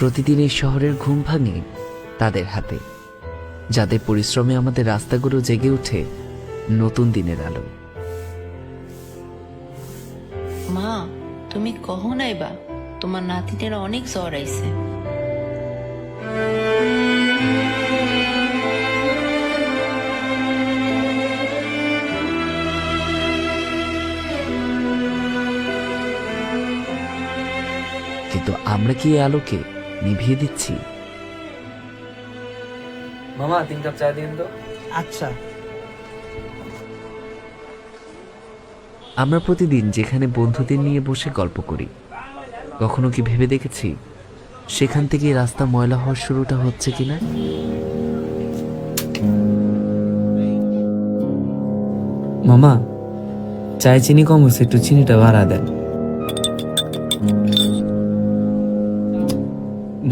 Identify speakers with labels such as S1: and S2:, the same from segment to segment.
S1: প্রতিদিন এই শহরের ঘুম ভাঙে তাদের হাতে, যাদের পরিশ্রমে আমাদের রাস্তাগুলো জেগে ওঠে নতুন দিনের আলো।
S2: মা, তুমি কহো নাইবা তোমার নাতিনের অনেক জ্বর আইছে।
S1: কিন্তু আমরা কি এই আলোকে নিভিয়ে দিচ্ছি?
S3: মামা 3 কাপ চা দিন তো।
S4: আচ্ছা।
S1: আমরা প্রতিদিন যেখানে বন্ধুদের নিয়ে বসে গল্প করি, কখনো কি ভেবে দেখেছি সেখান থেকে রাস্তা ময়লা হওয়ার শুরুটা হচ্ছে কিনা?
S3: মামা, চায় চিনি কম হয়েছে, একটু চিনিটা বাড়া দেন।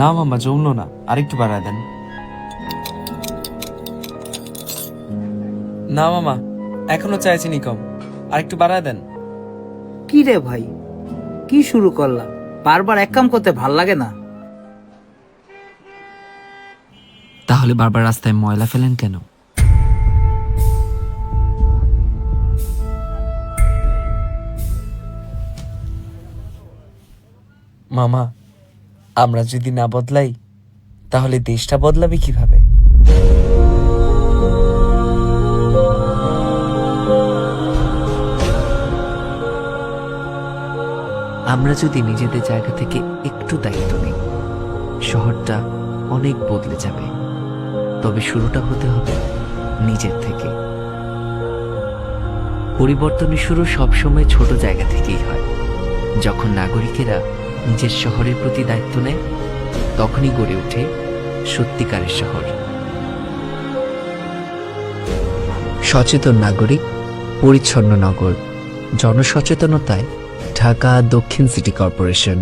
S3: না মামা, জমলো না, আরেকটু বাড়া দেন। না মামা, এখনো চায় চিনি কম, আরেকটু বাড়া দেন।
S4: কি রে ভাই, কি শুরু করলা? বারবার এক কাম করতে ভাল লাগে না?
S1: তাহলে বারবার রাস্তায় ময়লা ফেলেন কেন?
S3: মামা, আমরা যদি না বদলাই তাহলে দেশটা বদলাবে কিভাবে?
S1: আমরা যদি নিজেদের জায়গা থেকে একটু দায়িত্ব নিই, শহরটা অনেক বদলে যাবে। তবে শুরুটা হতে হবে নিজের থেকে। পরিবর্তনের শুরু সবসময় ছোট জায়গা থেকেই হয়। যখন নাগরিকেরা নিজের শহরের প্রতি দায়িত্ব নেয়, তখনই গড়ে ওঠে সত্যিকারের শহর। সচেতন নাগরিক, পরিচ্ছন্ন নগর। জনসচেতনতায় ঢাকা দক্ষিণ সিটি কর্পোরেশন।